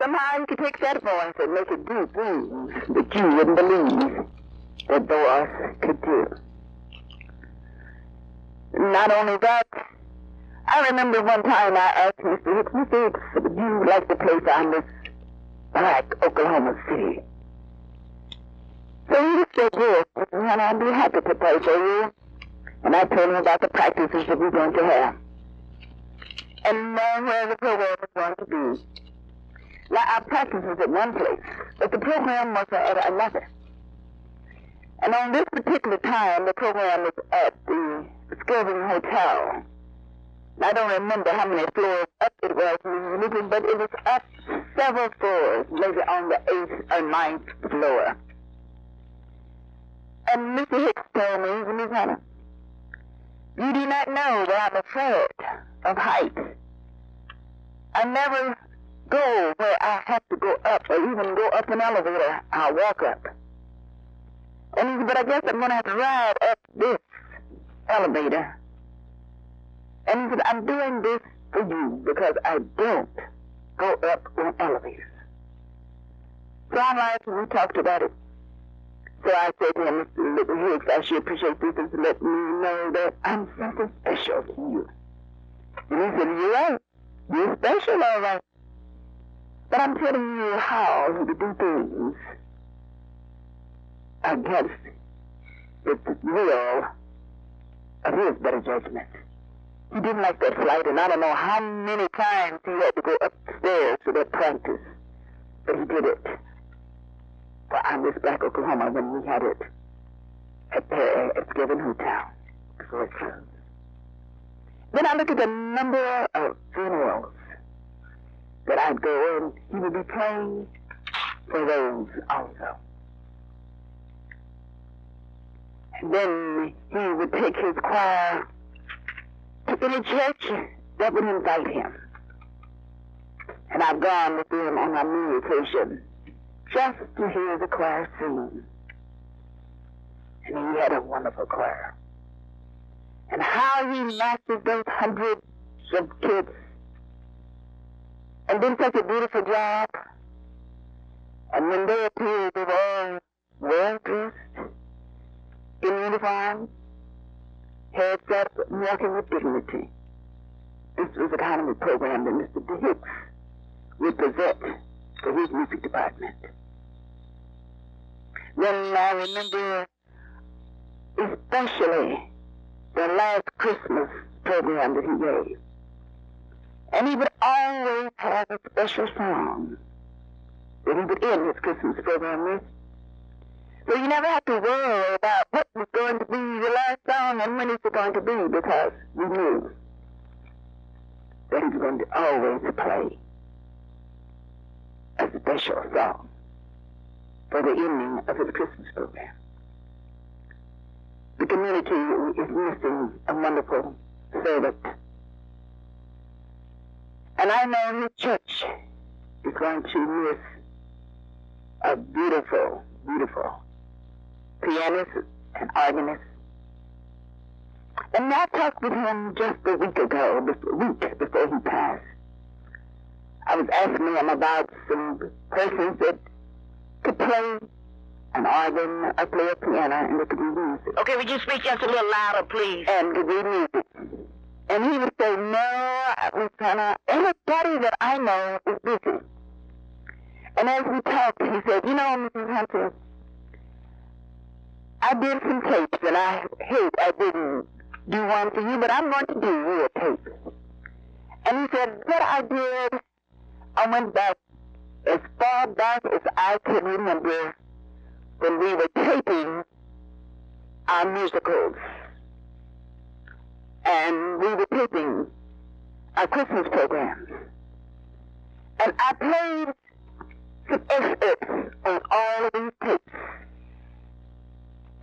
Somehow he could take that voice and make it do things that you wouldn't believe that voice could do. Not only that, I remember one time I asked Mr. Hicks, Mr. Hicks, would you like to play for this black Oklahoma City? So he said, yes, and I'd be happy to play for you. And I told him about the practices that we're going to have. And where the program was going to be. Now, our practice was at one place, but the program was at another. And on this particular time, the program was at the Skilving Hotel. I don't remember how many floors up it was, but it was up several floors, maybe on the 8th or 9th floor. And Mr. Hicks told me, Miss Hannah, you do not know that I'm afraid of heights. I never go where I have to go up or even go up an elevator. I'll walk up. And he said, but I guess I'm going to have to ride up this elevator. And he said, I'm doing this for you because I don't go up on elevators. So I liked and we talked about it. So I said to him, Mr. Hicks, I should appreciate this and let me know that I'm something special to you. And he said, you're right. You're special, all right. But I'm telling you how he could do things against the will of his better judgment. He didn't like that flight, and I don't know how many times he had to go upstairs to that practice. But he did it. For I'm this Black Oklahoma when we had it at Skilving Hotel before it closed. Then I look at the number of funerals that I'd go and he would be playing for those also. And then he would take his choir to any church that would invite him. And I've gone with him on a many occasions just to hear the choir sing. And he had a wonderful choir. And how he mastered those hundreds of kids and did such a beautiful job. And when they appeared, they were all well-dressed, in uniform, heads up, walking with dignity. This was the kind of a program that Mr. Hicks would present for his music department. Then I remember especially the last Christmas program that he gave. And he would always have a special song that he would end his Christmas program with. So you never have to worry about what was going to be the last song and when it's going to be, because we knew that he was going to always play a special song for the ending of his Christmas program. The community is missing a wonderful servant. And I know his church is going to miss a beautiful, beautiful pianist and organist. And I talked with him just a week before he passed. I was asking him about some persons that could play an organ or play a piano and they could read music. Okay, would you speak just a little louder, please? And could read music. And he would say, no, Miss Hannah, everybody that I know is busy. And as we talked, he said, you know, Mrs. Hunter, I did some tapes, and I hate I didn't do one for you, but I'm going to do you a tape. And he said, what I did, I went back as far back as I can remember when we were taping our musicals. And we were taping our Christmas programs. And I played some excerpts on all of these tapes.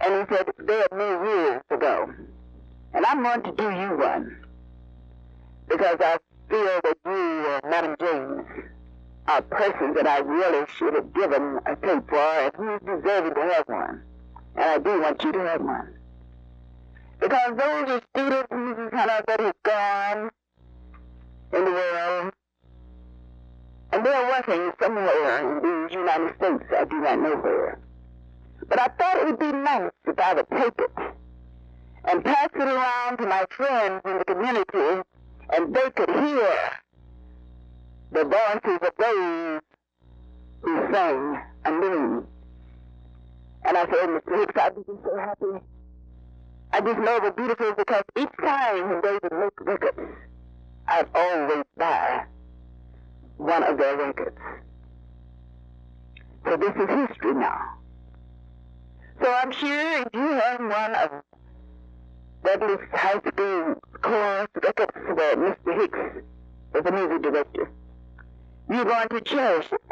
And he said, they are many years ago. And I'm going to do you one. Because I feel that you, Madam James, are persons that I really should have given a tape for, and who's deserving to have one. And I do want you to have one. Because those are students, Mrs. Hunter, that have gone in the world, And they're working somewhere in the United States. I do not know where. But I thought it would be nice if I would take it and pass it around to my friends in the community, and they could hear the voices of those who sang anew. And I said, Mr. Hicks, I'd be so happy. I just know the beautiful because each time when they would make records, I'd always buy one of their records. So this is history now. So I'm sure if you have one of Douglas High School chorus records where Mr. Hicks was the music director, you're going to cherish it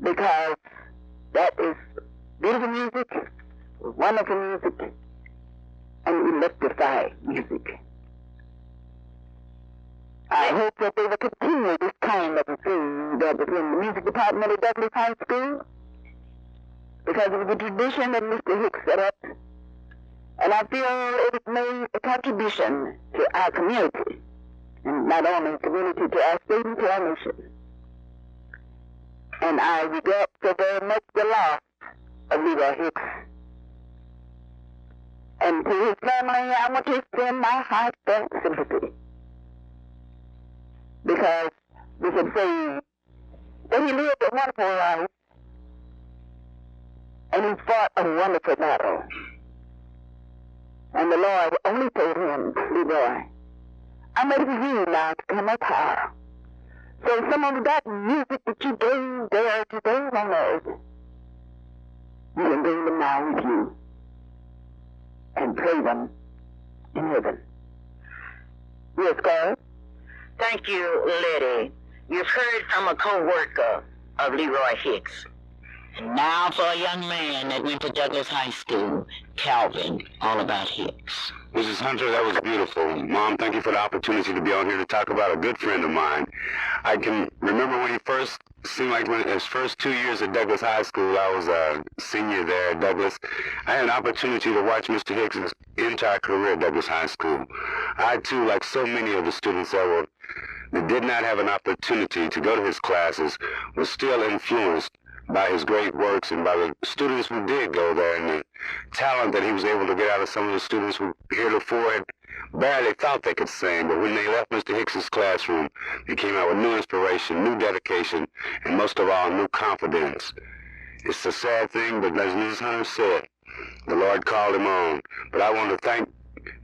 because that is beautiful music, wonderful music, and electrifying music. I hope that they will continue this kind of a thing that was in the music department at Douglas High School, because it was a tradition that Mr. Hicks set up, and I feel it has made a contribution to our community, and not only the community, to our state and to our nation. And I regret so very much the loss of Leroy Hicks. And to his family, I want to extend my heartfelt sympathy, because we can say that he lived a wonderful life, and he fought a wonderful battle. And the Lord only told him, Leroy, I'm ready for you now to come up higher. So some of that music that you gave there today on earth, you can bring them now with you and play them in heaven. Yes, God? Thank you, Letty. You've heard from a co-worker of Leroy Hicks. And now for a young man that went to Douglas High School, Calvin, all about Hicks. Mrs. Hunter, that was beautiful. Mom, thank you for the opportunity to be on here to talk about a good friend of mine. I can remember when he first, seemed like when his first 2 years at Douglas High School, I was a senior there at Douglas. I had an opportunity to watch Mr. Hicks' entire career at Douglas High School. I, too, like so many of the students that did not have an opportunity to go to his classes, was still influenced by his great works and by the students who did go there, and the talent that he was able to get out of some of the students who heretofore had barely thought they could sing. But when they left Mr. Hicks's classroom, they came out with new inspiration, new dedication, and most of all, new confidence. It's a sad thing, but as Mrs. Hunter said, the Lord called him on. But I want to thank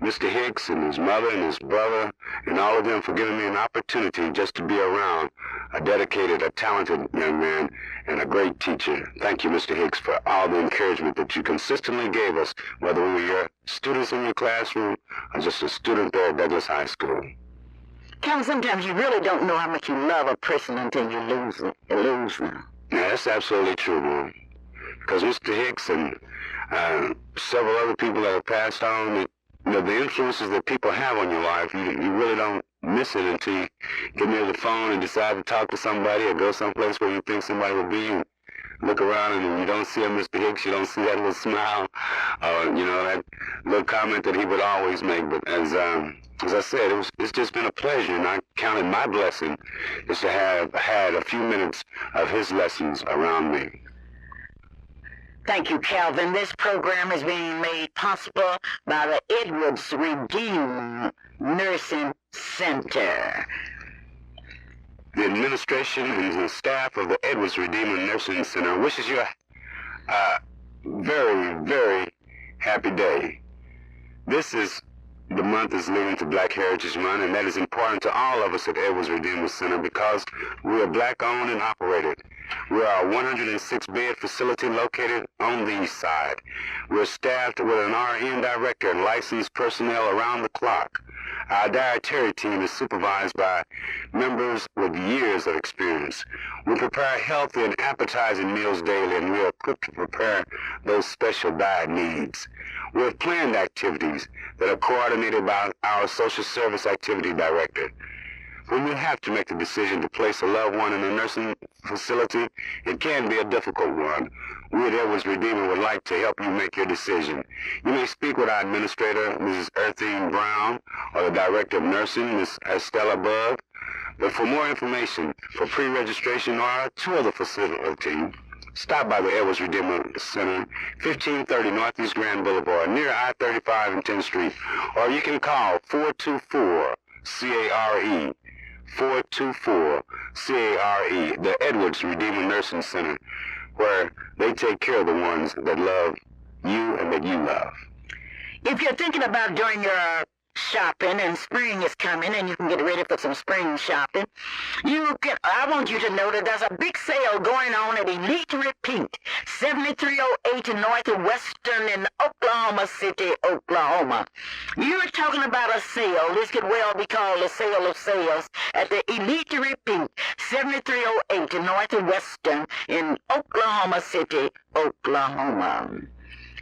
Mr. Hicks and his mother and his brother and all of them for giving me an opportunity just to be around a dedicated, a talented young man and a great teacher. Thank you, Mr. Hicks, for all the encouragement that you consistently gave us, whether we were your students in your classroom or just a student there at Douglas High School. Calvin, sometimes you really don't know how much you love a person until you lose them. Yeah, that's absolutely true, Mom. Because Mr. Hicks and several other people that have passed on, the influences that people have on your life, you really don't miss it until you get near the phone and decide to talk to somebody or go someplace where you think somebody will be and look around and you don't see a Mr. Hicks, you don't see that little smile or, that little comment that he would always make. But as I said, it's just been a pleasure, and I counted my blessing just to have had a few minutes of his lessons around me. Thank you, Calvin. This program is being made possible by the Edwards Redeemer Nursing Center. The administration and the staff of the Edwards Redeemer Nursing Center wishes you a very, very happy day. The month is leading to Black Heritage Month, and that is important to all of us at Edwards Redeemer Center because we are Black-owned and operated. We are a 106-bed facility located on the east side. We're staffed with an RN director and licensed personnel around the clock. Our dietary team is supervised by members with years of experience. We prepare healthy and appetizing meals daily, and we are equipped to prepare those special diet needs. We have planned activities that are coordinated by our social service activity director. When you have to make the decision to place a loved one in a nursing facility, it can be a difficult one. We at Edwards Redeemer would like to help you make your decision. You may speak with our administrator, Mrs. Earthine Brown, or the director of nursing, Ms. Estella Bug, But for more information, for pre-registration or tour the facility, stop by the Edwards Redeemer Center, 1530 Northeast Grand Boulevard, near I-35 and 10th Street. Or you can call 424-CARE, 424-CARE, the Edwards Redeemer Nursing Center, where they take care of the ones that love you and that you love. If you're thinking about doing your shopping and spring is coming and you can get ready for some spring shopping, I want you to know that there's a big sale going on at Elite Repeat, 7308 Northwestern in Oklahoma City, Oklahoma. You're talking about a sale. This could well be called the sale of sales at the Elite Repeat, 7308 Northwestern in Oklahoma City, Oklahoma.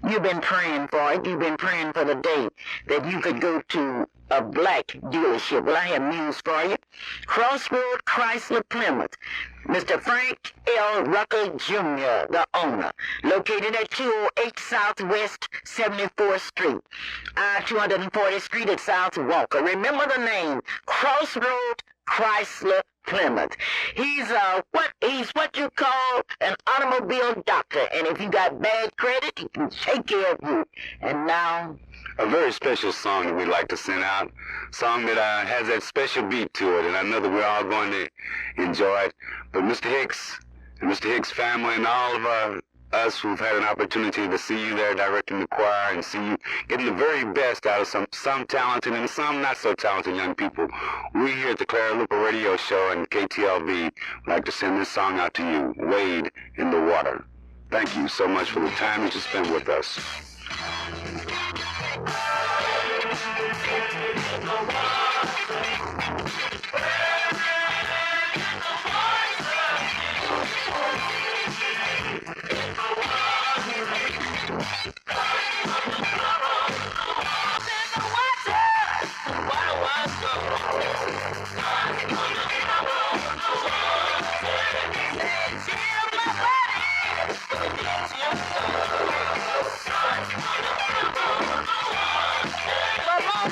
You've been praying for it. You've been praying for the day that you could go to a black dealership. Well, I have news for you. Crossroad Chrysler Plymouth. Mr. Frank L. Rucker Jr., the owner, located at 208 Southwest 74th Street, I-240th Street at South Walker. Remember the name, Crossroad Chrysler Plymouth. He's what you call an automobile doctor, and if you got bad credit, he can take care of you. And now, a very special song that we'd like to send out, song that has that special beat to it, and I know that we're all going to enjoy it. But Mr. Hicks and Mr. Hicks' family and all of us who've had an opportunity to see you there directing the choir and see you getting the very best out of some talented and some not so talented young people, we here at the Clara Luper Radio Show and KTLV would like to send this song out to you, Wade in the Water. Thank you so much for the time that you spent with us. Come on,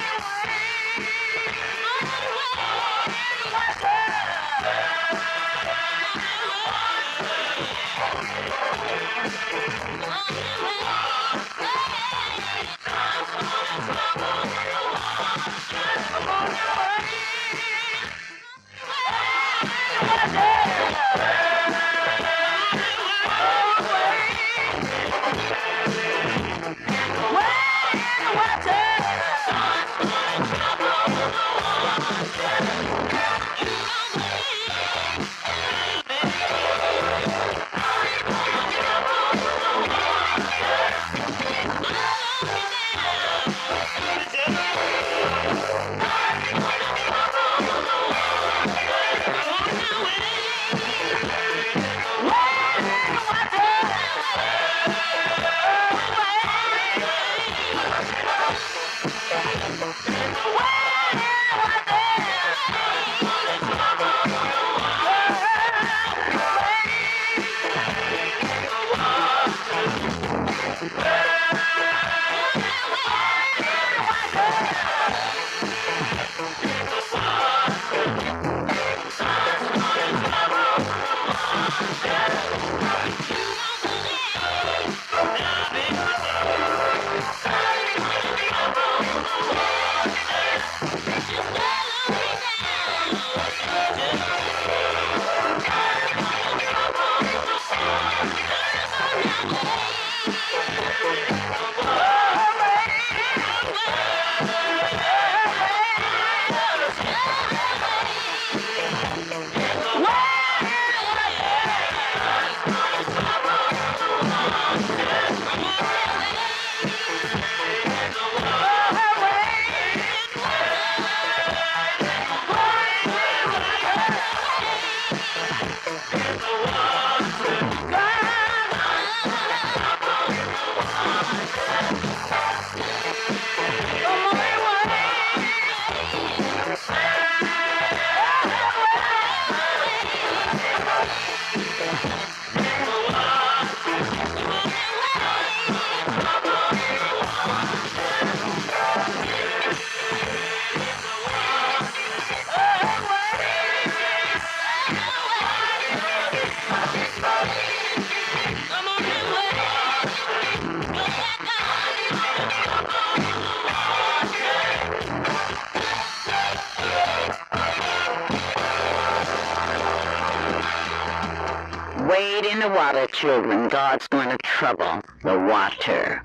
Wade in the water, children. God's going to trouble the water.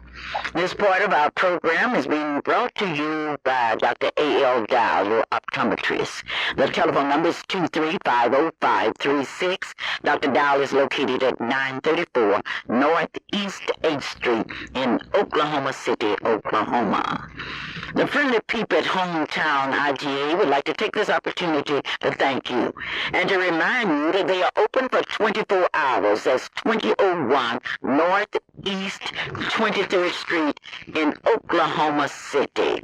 This part of our program is being brought to you by Dr. A.L. Dow, your optometrist. The telephone number is 2350536. Dr. Dow is located at 934 Northeast 8th Street in Oklahoma City, Oklahoma. The friendly people at Hometown IGA would like to take this opportunity to thank you and to remind you that they are open for 24 hours. That's 2001 Northeast 23rd Street in Oklahoma City.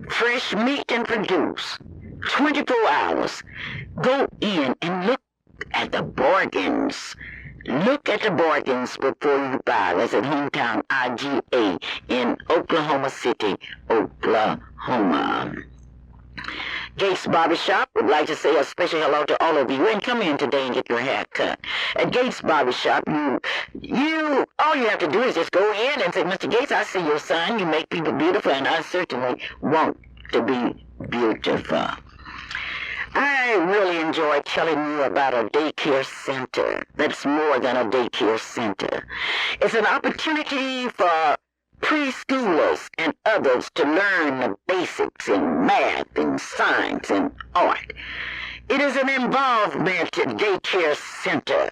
Fresh meat and produce, 24 hours. Go in and look at the bargains. Look at the bargains before you buy. That's at Hometown IGA in Oklahoma City, Oklahoma. Gates Barbershop would like to say a special hello to all of you and come in today and get your hair cut. At Gates Barbershop, all you have to do is just go in and say, Mr. Gates, I see your sign. You make people beautiful, and I certainly want to be beautiful. I really enjoy telling you about a daycare center that's more than a daycare center. It's an opportunity for preschoolers and others to learn the basics in math and science and art. It is an involvement daycare center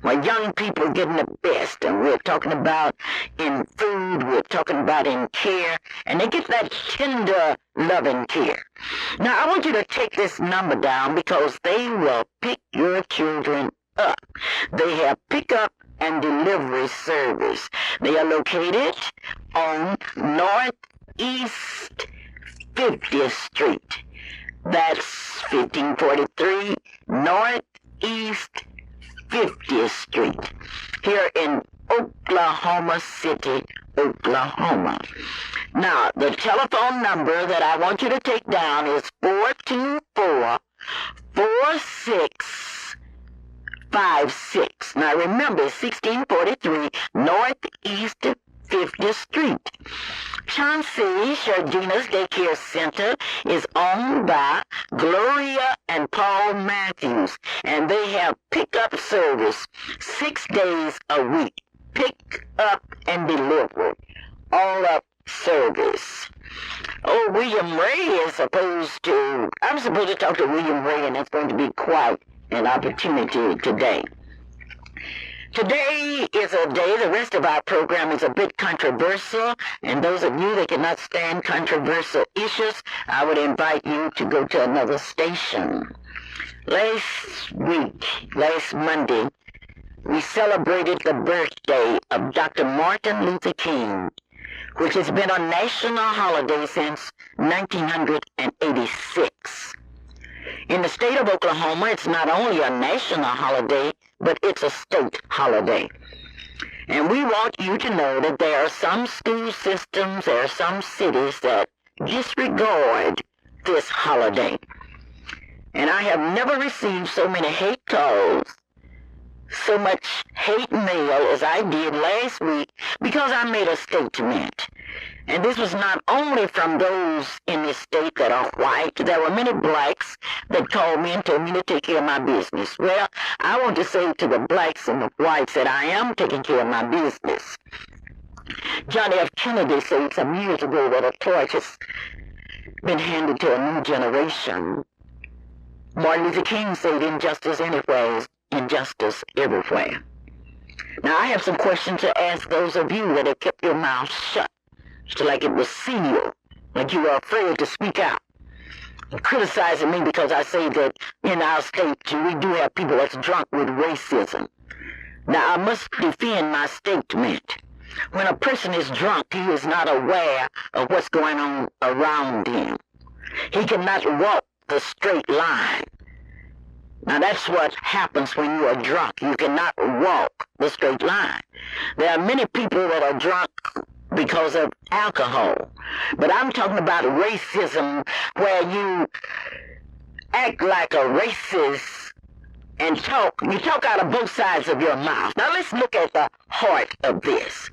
where young people getting the best, and we're talking about in food, we're talking about in care, and they get that tender, loving care. Now, I want you to take this number down because they will pick your children up. They have pickup and delivery service. They are located on Northeast 50th Street. That's 1543 Northeast 50th Street, here in Oklahoma City, Oklahoma. Now, the telephone number that I want you to take down is 424-4656. Now, remember, 1643 Northeast 50th Street. Chauncey Shardina's Daycare Center is owned by Gloria and Paul Matthews, and they have pickup service 6 days a week. Pick up and deliver. All up service. Oh, William Ray I'm supposed to talk to William Ray, and it's going to be quite an opportunity today. Today is a day, the rest of our program is a bit controversial, and those of you that cannot stand controversial issues, I would invite you to go to another station. Last Monday, we celebrated the birthday of Dr. Martin Luther King, which has been a national holiday since 1986. In the state of Oklahoma, it's not only a national holiday, but it's a state holiday. And we want you to know that there are some school systems, there are some cities that disregard this holiday. And I have never received so many hate calls, so much hate mail as I did last week because I made a statement. And this was not only from those in this state that are white. There were many blacks that called me and told me to take care of my business. Well, I want to say to the blacks and the whites that I am taking care of my business. John F. Kennedy said some years ago that a torch has been handed to a new generation. Martin Luther King said injustice anywhere is injustice everywhere. Now, I have some questions to ask those of you that have kept your mouth shut, like it was sealed, like you were afraid to speak out. You're criticizing me because I say that in our state we do have people that's drunk with racism. Now, I must defend my statement. When a person is drunk, he is not aware of what's going on around him. He cannot walk the straight line. Now, that's what happens when you are drunk. You cannot walk the straight line. There are many people that are drunk because of alcohol. But I'm talking about racism, where you act like a racist and talk. You talk out of both sides of your mouth. Now let's look at the heart of this.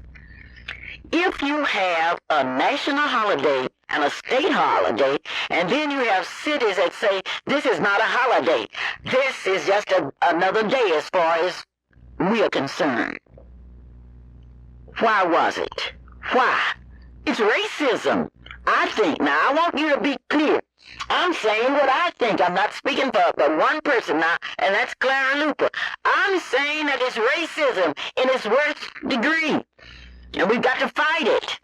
If you have a national holiday and a state holiday, and then you have cities that say, this is not a holiday, this is just another day as far as we are concerned. Why was it? Why? It's racism, I think. Now, I want you to be clear. I'm saying what I think. I'm not speaking for but one person now, and that's Clara Luper. I'm saying that it's racism in its worst degree. And we've got to fight it.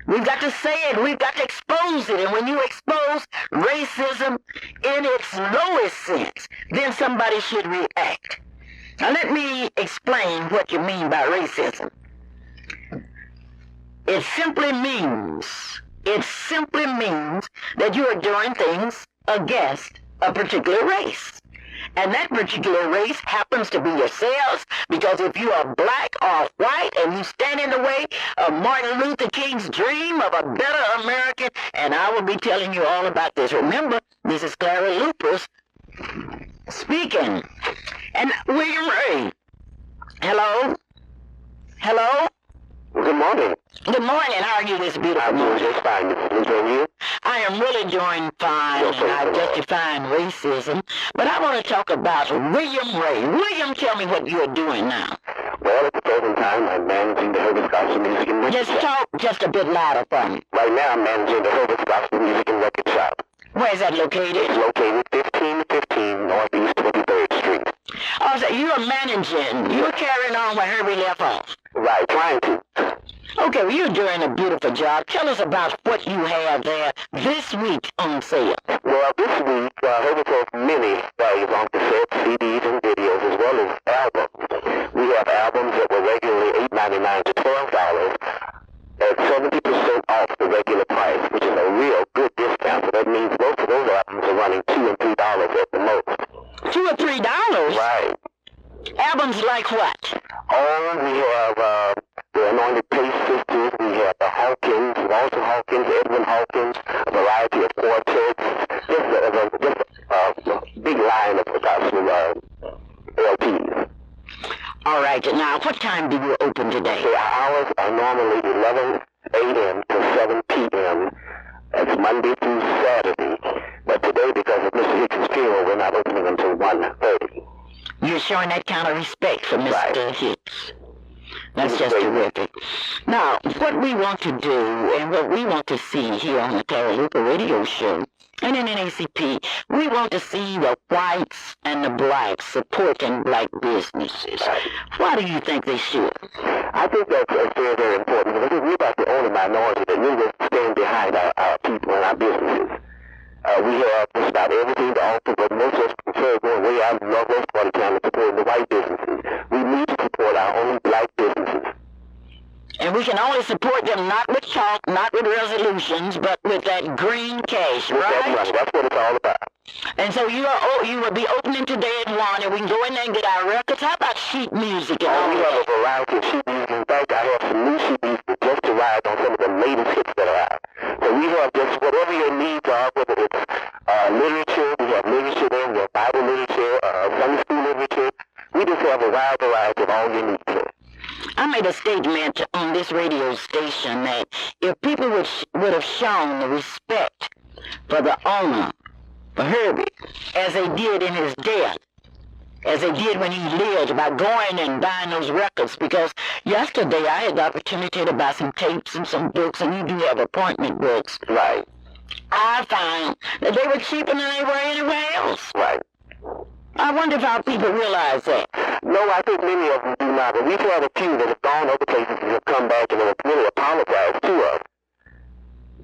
We've got to say it. We've got to expose it. And when you expose racism in its lowest sense, then somebody should react. Now let me explain what you mean by racism. It simply means that you are doing things against a particular race. And that particular race happens to be yourselves, because if you are black or white and you stand in the way of Martin Luther King's dream of a better American, and I will be telling you all about this. Remember, this is Clara Luper speaking. And William Ray. Hello? Hello? Good morning. Good morning. How are you this beautiful morning? I'm just fine. And you? I am really doing fine, and I'm just defying racism. But I want to talk about William Ray. William, tell me what you're doing now. Well, at the present time, I'm managing the Herbert Gospel Music and Record Just Shop. talk just a bit louder for me. Right now, I'm managing the Herbert Gospel Music and Record Shop. Where is that located? It's located 1515 Northeast 23rd Street. Oh, so you're managing. You're carrying on where Herbie left off. Right, trying to. Okay, well, you're doing a beautiful job. Tell us about what you have there this week on sale. Well, this week, Herbert has many values on cassettes, CDs, and videos, as well as albums. We have albums that were regularly $8.99 to $12 at 70% off the regular price, which is a real good discount. So that means most of those albums are running $2 and $3 at the most. $2 or $3? Right. Albums like what? Oh, we have the Anointed Pace Sisters, we have the Hawkins, Walter Hawkins, Edwin Hawkins, a variety of quartets, just a big line of gospel LPs. All right, now what time do you open today? The hours are normally 11 a.m. to 7 p.m. That's Monday through Saturday. But today, because of Mr. Hicks' funeral, we're not opening until 1:30. You're showing that kind of respect for Mr. Right. Hicks. That's just terrific. Now, what we want to do and what we want to see here on the Clara Luper radio show and in NACP, we want to see the whites and the blacks supporting black businesses. Why do you think they should? I think that's very, very important, because we're about the only minority that really stand behind our people and our businesses. We have just about everything to offer, but most of us prefer going way out in the northwest part of town and supporting the white businesses. We need to support our own black businesses. And we can only support them not with talk, not with resolutions, but with that green cash, right? That's right. That's what it's all about. And so you will be opening today at 1, and we can go in there and get our records. How about sheet music and all We have that? a variety of sheet music. In fact, I have some new CDs that just arrived on some of the latest hits that are out. So we have just whatever your needs are, whether it's literature, we have literature there, we have Bible literature, Sunday school literature. We just have a wide variety of all your needs there. I made a statement on this radio station that if people would have shown the respect for the owner, for Herbie, as they did in his death, as they did when he lived, by going and buying those records, because yesterday I had the opportunity to buy some tapes and some books, and you do have appointment books. Right. I found that they were cheaper than they were anywhere else. Right. I wonder if our people realize that. No, I think many of them do not, but we've had a few that have gone other places and have come back and have really apologized to us.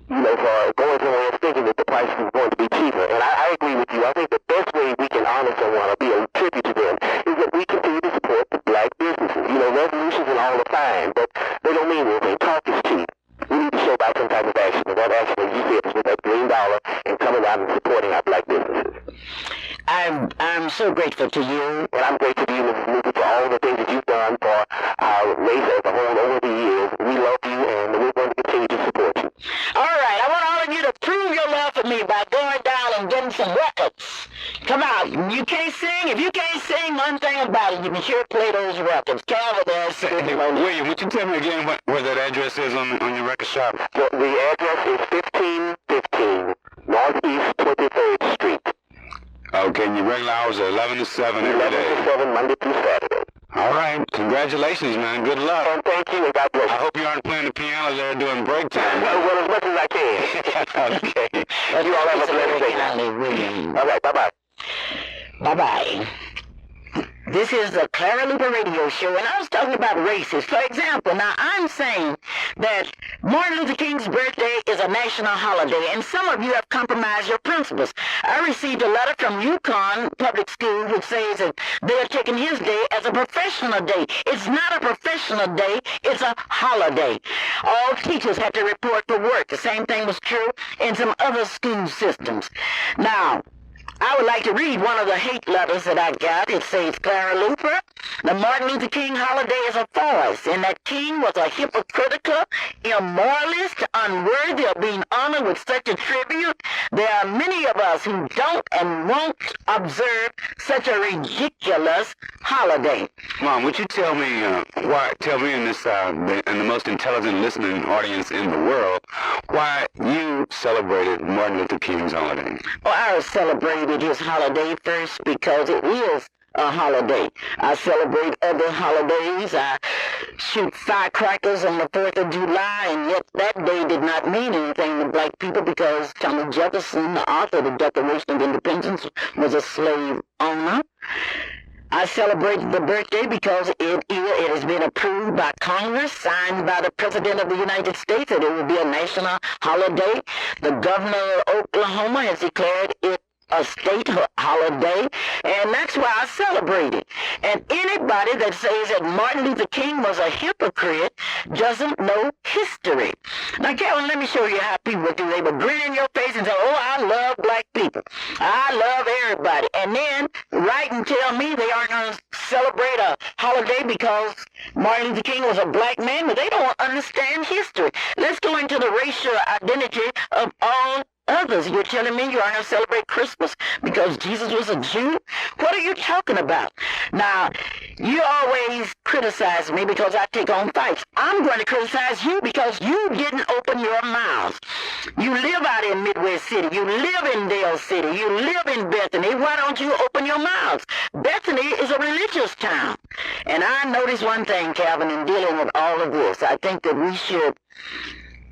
You know, for going somewhere else thinking that the price is going to be cheaper. And I agree with you. I think the best way we can honor someone or be a tribute to them is that we continue to support the black businesses. You know, resolutions and all are fine, but they don't mean anything. Talk is cheap. We need to show by some type of action, and that action, as you said, is with that $green and coming out and supporting our black businesses. I'm so grateful to you. And I'm grateful to you, Mrs. Luper, for all the things that you've done for our race as a whole over the years. We love you, and we're going to continue to support you. All right, I want all of you to prove your love for me by going down and getting some records. Come out. You can't sing. If you can't sing one play those records. Calvin has Hey, William, would you tell me again where that address is on your record shop? The address is 1515 Northeast 23rd Street. Okay, and your regular hours are 11 to 7 every 11 day. to 7, Monday through Saturday. All right. Congratulations, man. Good luck. And thank you, and God bless I you. hope you aren't playing the piano there during break time. Well, as much as I can. Okay. You all have a blessed day. William. All right, bye-bye. Bye-bye. This is the Clara Luper radio show, and I was talking about races. For example, now I'm saying that Martin Luther King's birthday is a national holiday, and some of you have compromised your principles. I received a letter from Yukon Public School which says that they are taking his day as a professional day. It's not a professional day, it's a holiday. All teachers have to report for work. The same thing was true in some other school systems. Now, I would like to read one of the hate letters that I got. It says, Clara Luper, the Martin Luther King holiday is a farce, and that King was a hypocritical, immoralist, unworthy of being honored with such a tribute. There are many of us who don't and won't observe such a ridiculous holiday. Mom, would you tell me in this in the most intelligent listening audience in the world, why you celebrated Martin Luther King's holiday? Well, I celebrated his holiday first because it is a holiday. I celebrate other holidays. I shoot firecrackers on the 4th of July, and yet that day did not mean anything to black people because Thomas Jefferson, the author of the Declaration of Independence, was a slave owner. I celebrated the birthday because it has been approved by Congress, signed by the President of the United States, that it will be a national holiday. The governor of Oklahoma has declared it a state holiday, and that's why I celebrate it. And anybody that says that Martin Luther King was a hypocrite doesn't know history. Now, Calvin, let me show you how people do. They will grin in your face and say, oh, I love black people. I love everybody. And then write and tell me they aren't going to celebrate a holiday because Martin Luther King was a black man, but they don't understand history. Let's go into the racial identity of all others. You're telling me you aren't going to celebrate Christmas because Jesus was a Jew? What are you talking about? Now, you always criticize me because I take on fights. I'm going to criticize you because you didn't open your mouth. You live out in Midwest City. You live in Dale City. You live in Bethany. Why don't you open your mouths? Bethany is a religious town. And I noticed one thing, Calvin, in dealing with all of this. I think that we should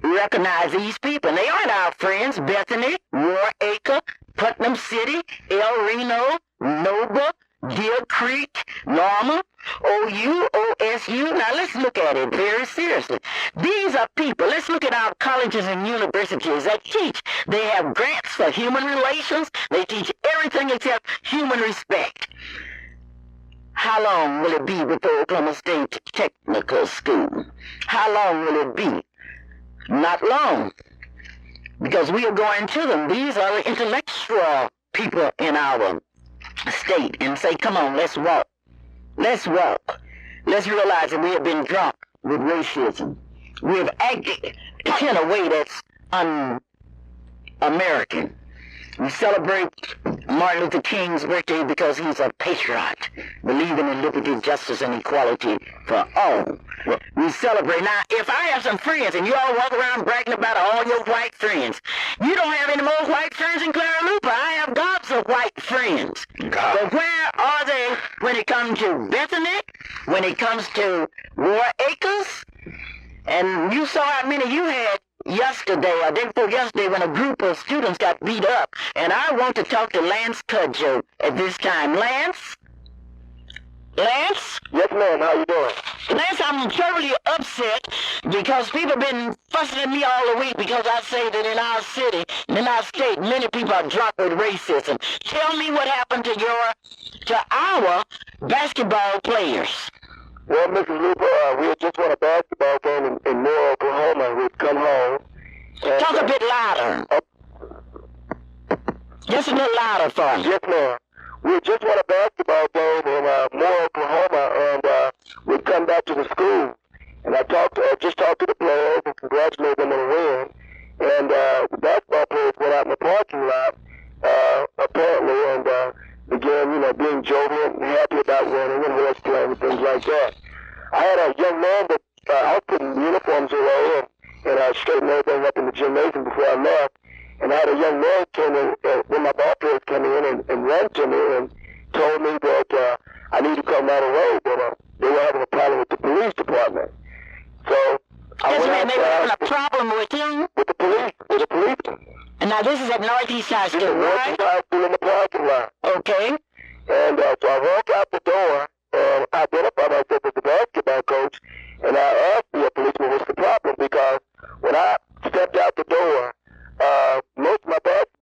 recognize these people. And they aren't our friends. Bethany, War Acre, Putnam City, El Reno, Noble, Deer Creek, Norma, OU, OSU. Now let's look at it very seriously. These are people. Let's look at our colleges and universities that teach. They have grants for human relations. They teach everything except human respect. How long will it be before Oklahoma State Technical School? How long will it be? Not long, because we are going to them. These are the intellectual people in our state, and say, come on, let's walk. Let's walk. Let's realize that we have been drunk with racism. We have acted in a way that's un-American. We celebrate Martin Luther King's birthday because he's a patriot, believing in liberty, justice, and equality for all. We celebrate. Now, if I have some friends, and you all walk around bragging about all your white friends, you don't have any more white friends in Clara Luper. I have gobs of white friends. God. But where are they when it comes to Bethany, when it comes to War Acres? And you saw how many you had yesterday, or day before yesterday, when a group of students got beat up. And I want to talk to Lance Cudjoe at this time. Lance? Lance? Yes, ma'am. How you doing? Lance, I'm terribly upset because people have been fussing at me all the week because I say that in our city, in our state, many people are drunk with racism. Tell me what happened to our basketball players. Well, Mrs. Luper, we had just won a basketball game in Moore, Oklahoma. We'd come home. Talk a bit louder. Just a little louder for me. Yes, ma'am. We had just won a basketball game in Moore, Oklahoma, and we'd come back to the school. And I just talked to the players and congratulated them on the win. And the basketball players went out in the parking lot, apparently, and began, being jovial and happy about winning and horse playing and things like like that. I had a young man that I was putting uniforms away and I straightened everything up in the gymnasium before I left. And I had a young man came in, when my ball players came in and ran to me and told me that I need to come down the road, but they were having a problem with the police department. So I went They were having outside a problem with you? with the police. And now this is at Northeast High This is School, right? Northeast High School in the parking lot. Okay. And so I walked out the door and I identified myself as the basketball coach, and I asked the policeman what's the problem, because when I stepped out the door, most of my basketball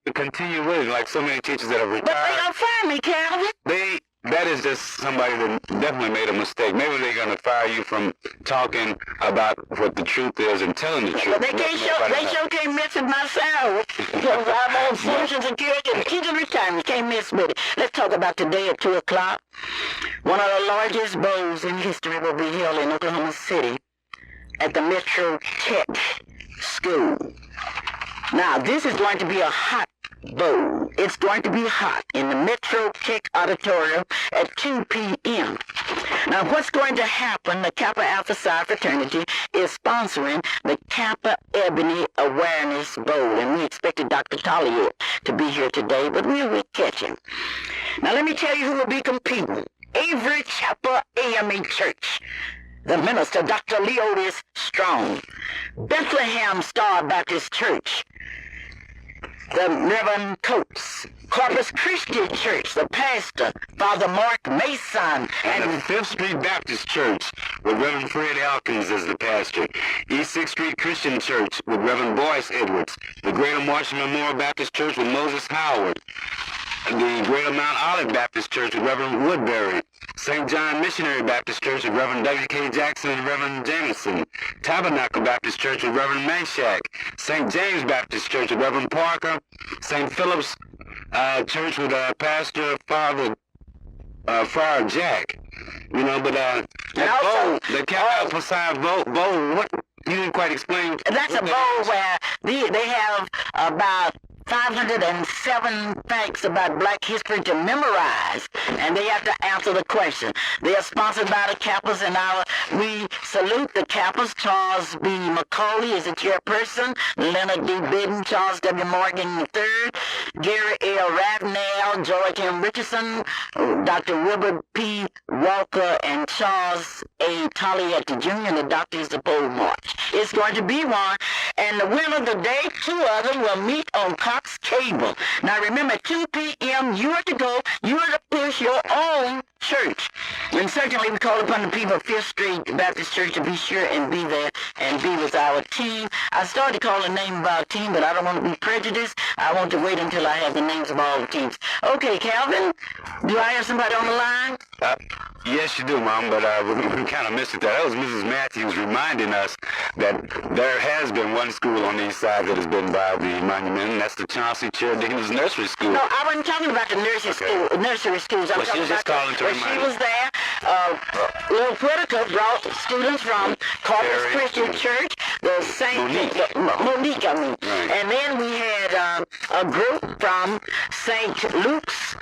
To continue with, like so many teachers that have But they retired, don't fire me, Calvin. that is just somebody that definitely made a mistake. Maybe they're going to fire you from talking about what the truth is and telling the truth. But they sure can't miss with my salary. Because I'm on Social Security and teacher retirement. Can't miss with it. Let's talk about today at 2 o'clock. One of the largest bowls in history will be held in Oklahoma City at the Metro Tech School. Now, this is going to be a hot bowl. It's going to be hot in the Metro Tech Auditorium at 2 p.m. Now, what's going to happen, the Kappa Alpha Psi fraternity is sponsoring the Kappa Ebony Awareness Bowl, and we expected Dr. Talia to be here today, but we'll catch him. Now, let me tell you who will be competing. Avery Chapel AME Church. The minister, Dr. Leotis Strong. Bethlehem Star Baptist Church. The Reverend Coates. Corpus Christi Church, the pastor, Father Mark Mason. And the 5th Street Baptist Church with Reverend Fred Elkins as the pastor. East 6th Street Christian Church with Reverend Boyce Edwards. The Greater Marshall Memorial Baptist Church with Moses Howard. The Greater Mount Olive Baptist Church with Reverend Woodbury. St. John Missionary Baptist Church with Reverend W.K. Jackson and Reverend Jameson. Tabernacle Baptist Church with Reverend Manshak. St. James Baptist Church with Reverend Parker. St. Philip's Church with Pastor Father Friar Jack. You know, but that bowl, the Kappa Alpha Psi bowl, what you didn't quite explain. That's a bowl where they have about 507 facts about black history to memorize, and they have to answer the question. They are sponsored by the Kappas, and we salute the Kappas. Charles B. McCauley is the chairperson, Leonard D. Bidden, Charles W. Morgan III, Gary L. Ravenel, George M. Richardson, Dr. Wilbur P. Walker, and Charles A. Tolliette Jr., and the doctor is the pole march. It's going to be one, and the winner of the day, 2 of them will meet on Cox Cable. Now remember, 2 p.m., you are to go, you are to push your own church. And certainly we call upon the people of 5th Street Baptist Church to be sure and be there and be with our team. I started to call the name of our team, but I don't want to be prejudiced. I want to wait until I have the names of all the teams. Okay, Calvin, do I have somebody on the line? Yes, you do, Mom, but we kind of missed it there. That was Mrs. Matthews reminding us that there has been one school on the east side that has been by the monument, and that's the Chauncey Cherry-Dickens Nursery School. No, I wasn't talking about the nursery schools. I'm she was just calling to remind she was there. Little Whitaker brought students from Corpus Christi Church, the St. Monique, Right. And then we had a group from St. Luke's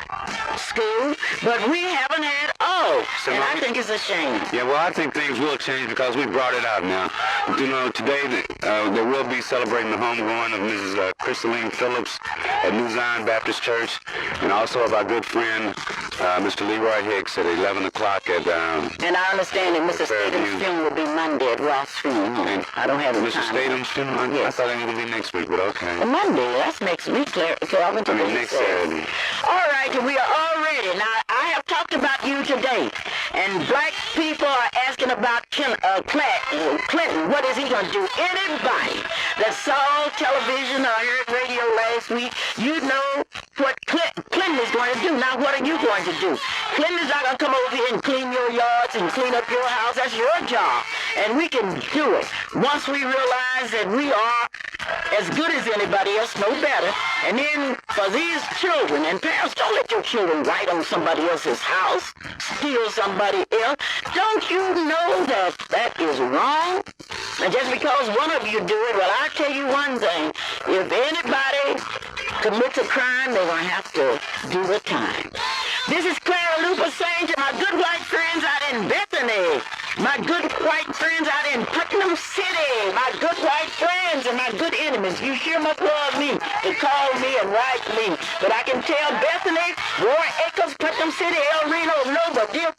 School, but we haven't had all. So and I think it's a shame. Yeah, well, I think things will change because we brought it out now. You know, today they will be celebrating the homegoing of Mrs. Crystalline Phillips at New Zion Baptist Church, and also of our good friend, Mr. Leroy Hicks, at 11 o'clock at... and I understand that Mr. Staten's funeral will be Monday at Ross funeral. I don't have the Mr. time. Staten's funeral? Yes. I thought it was going to be next week, but okay. Monday, that's next week, Clara. Next Saturday. All right, we are all ready. Now, I have talked about you today, and black people are asking about Clinton. What is he going to do? Anybody that saw television or heard radio last week, you know what Clinton is going to do. Now, what are you going to do? Clinton is not going to come over here and clean your yards and clean up your house. That's your job, and we can do it. Once we realize that we are as good as anybody else, no better, and then for these children, and parents, don't let your children write on somebody else's house, steal somebody else. Don't you know that that is wrong? And just because one of you do it, well, I'll tell you one thing. If anybody commits a crime, they're going to have to do the time. This is Clara Luper saying to my good white friends out in Bethany, my good white friends out in Putnam City, my good white friends and my good enemies, you sure must love me to call me and write me. But I can tell Bethany, Roy Acres, Putnam City, El Reno, Nova, Deer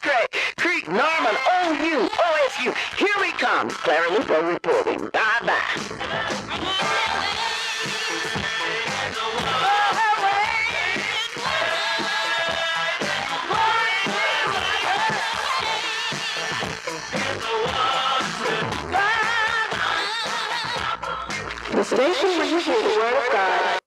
Creek, Norman, OU, OSU. Here we come. Clara Luper reporting. Bye-bye. The station where you hear the word of God.